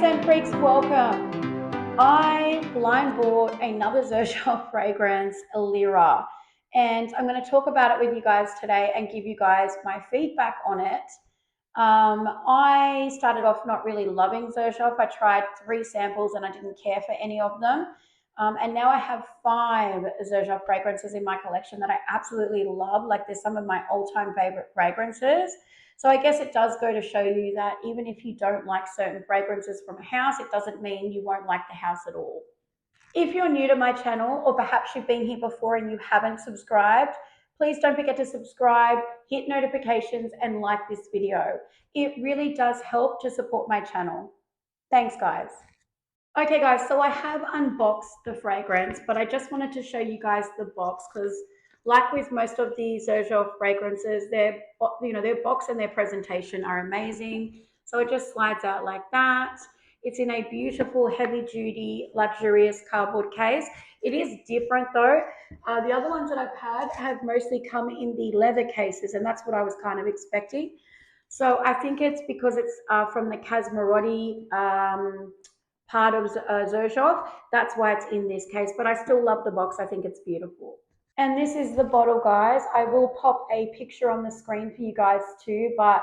scent freaks, welcome. I blind bought another Xerjoff fragrance, Lira, and I'm going to talk about it with you guys today and give you guys my feedback on it. I started off not really loving Xerjoff. I tried 3 samples and I didn't care for any of them. And now I have 5 Xerjoff fragrances in my collection that I absolutely love. Like, they're some of my all-time favorite fragrances. So I guess it does go to show you that even if you don't like certain fragrances from a house, it doesn't mean you won't like the house at all. If you're new to my channel, or perhaps you've been here before and you haven't subscribed, please don't forget to subscribe, hit notifications, and like this video. It really does help to support my channel. Thanks, guys. Okay, guys, so I have unboxed the fragrance, but I just wanted to show you guys the box because, like with most of the Xerjoff fragrances, their box and their presentation are amazing. So it just slides out like that. It's in a beautiful, heavy-duty, luxurious cardboard case. It is different though. The other ones that I've had have mostly come in the leather cases, and that's what I was kind of expecting. So I think it's because it's from the Casmarotti part of Xerjoff. That's why it's in this case, but I still love the box. I think it's beautiful. And this is the bottle, guys. I will pop a picture on the screen for you guys too, but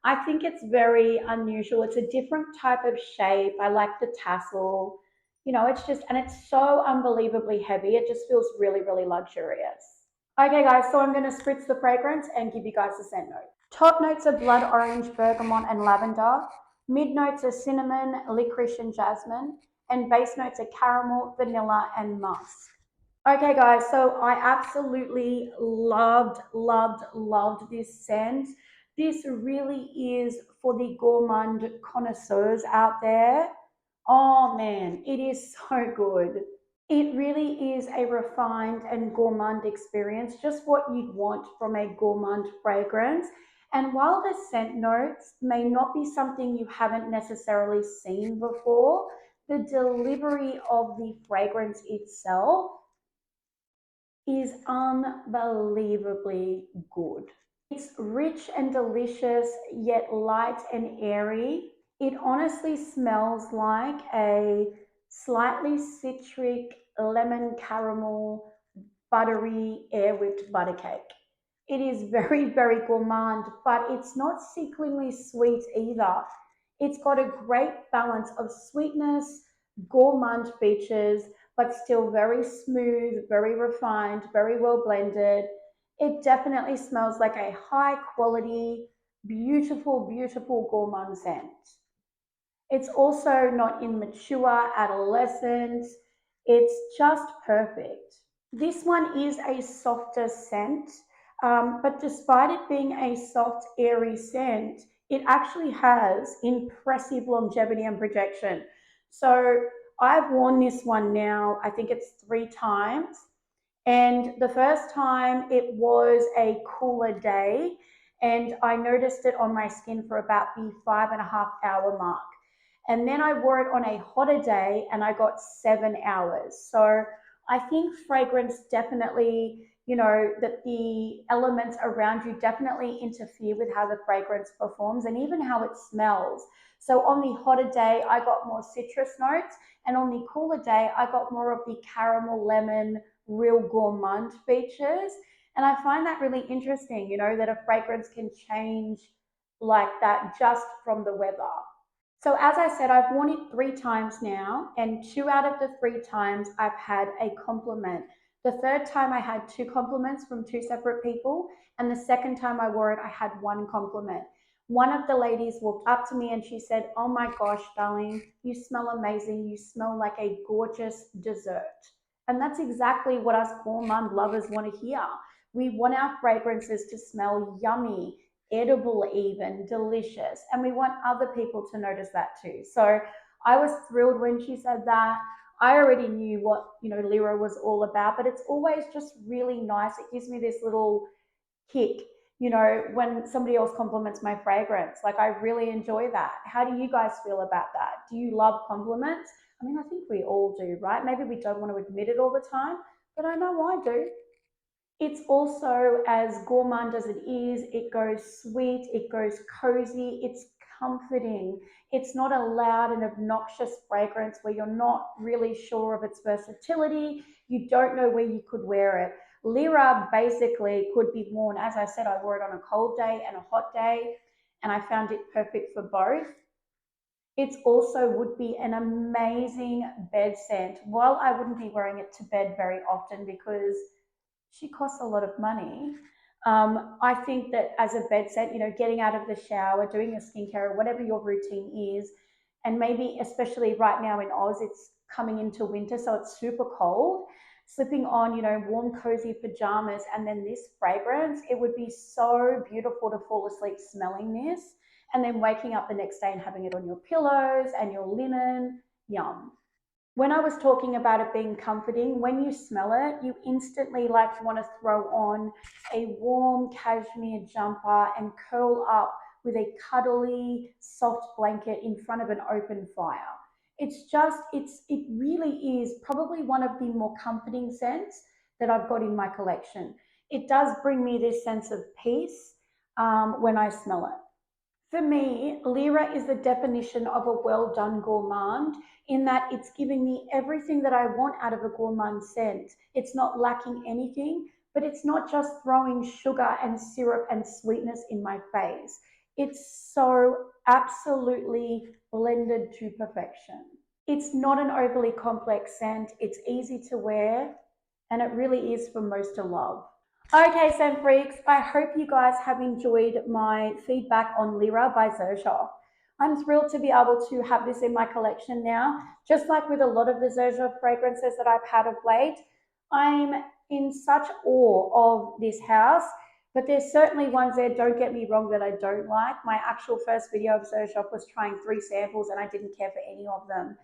I think it's very unusual. It's a different type of shape. I like the tassel. It's just, and it's so unbelievably heavy. It just feels really, really luxurious. Okay, guys, so I'm going to spritz the fragrance and give you guys the scent note. Top notes are blood orange, bergamot, and lavender. Mid notes are cinnamon, licorice, and jasmine. And base notes are caramel, vanilla, and musk. Okay, guys, so I absolutely loved this scent. This really is for the gourmand connoisseurs out there. Oh man, it is so good. It really is a refined and gourmand experience, just what you'd want from a gourmand fragrance. And while the scent notes may not be something you haven't necessarily seen before, the delivery of the fragrance itself is unbelievably good. It's rich and delicious, yet light and airy. It honestly smells like a slightly citric, lemon caramel, buttery, air whipped butter cake. It is very, very gourmand, but it's not sickeningly sweet either. It's got a great balance of sweetness, gourmand features, but still very smooth, very refined, very well blended. It definitely smells like a high quality, beautiful gourmand scent. It's also not immature, adolescent. It's just perfect. This one is a softer scent, but despite it being a soft, airy scent, it actually has impressive longevity and projection. So I've worn this one now, I think it's 3 times. And the first time it was a cooler day, and I noticed it on my skin for about the 5.5 hour mark. And then I wore it on a hotter day and I got 7 hours. So I think fragrance definitely, that the elements around you definitely interfere with how the fragrance performs and even how it smells. So on the hotter day, I got more citrus notes, and on the cooler day, I got more of the caramel, lemon, real gourmand features. And I find that really interesting, that a fragrance can change like that just from the weather. So as I said, I've worn it 3 times now, and 2 out of the 3 times I've had a compliment. The third time I had 2 compliments from 2 separate people, and the second time I wore it, I had 1 compliment. One of the ladies walked up to me and she said, "Oh my gosh, darling, you smell amazing. You smell like a gorgeous dessert." And that's exactly what us gourmand lovers want to hear. We want our fragrances to smell yummy, edible even, delicious. And we want other people to notice that too. So I was thrilled when she said that. I already knew what, Lira was all about, but it's always just really nice. It gives me this little kick, when somebody else compliments my fragrance. Like, I really enjoy that. How do you guys feel about that? Do you love compliments? I mean, I think we all do, right? Maybe we don't want to admit it all the time, but I know I do. It's also as gourmand as it is. It goes sweet, it goes cozy, it's comforting. It's not a loud and obnoxious fragrance where you're not really sure of its versatility. You don't know where you could wear it. Lira basically could be worn, as I said, I wore it on a cold day and a hot day, and I found it perfect for both. It also would be an amazing bed scent. While I wouldn't be wearing it to bed very often because she costs a lot of money. I think that as a bed set, getting out of the shower, doing your skincare, whatever your routine is, and maybe especially right now in Oz, it's coming into winter, so it's super cold. Slipping on, warm, cozy pajamas, and then this fragrance, it would be so beautiful to fall asleep smelling this, and then waking up the next day and having it on your pillows and your linen. Yum. When I was talking about it being comforting, when you smell it, you instantly want to throw on a warm cashmere jumper and curl up with a cuddly, soft blanket in front of an open fire. It really is probably one of the more comforting scents that I've got in my collection. It does bring me this sense of peace when I smell it. For me, Lira is the definition of a well done gourmand in that it's giving me everything that I want out of a gourmand scent. It's not lacking anything, but it's not just throwing sugar and syrup and sweetness in my face. It's so absolutely blended to perfection. It's not an overly complex scent, it's easy to wear, and it really is for most to love. Okay, scent freaks, I hope you guys have enjoyed my feedback on Lira by Xerjoff. I'm thrilled to be able to have this in my collection now. Just like with a lot of the Xerjoff fragrances that I've had of late, I'm in such awe of this house, but there's certainly ones there, don't get me wrong, that I don't like. My actual first video of Xerjoff was trying 3 samples and I didn't care for any of them.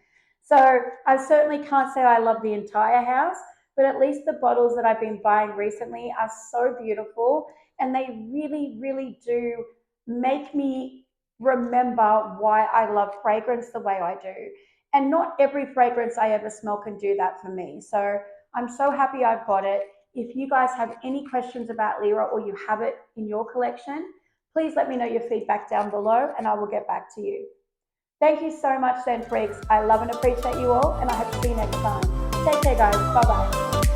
So I certainly can't say I love the entire house, but at least the bottles that I've been buying recently are so beautiful, and they really, really do make me remember why I love fragrance the way I do. And not every fragrance I ever smell can do that for me. So I'm so happy I've got it. If you guys have any questions about Lira or you have it in your collection, please let me know your feedback down below and I will get back to you. Thank you so much, scent freaks. I love and appreciate you all, and I hope to see you next time. Take care, guys. Bye-bye.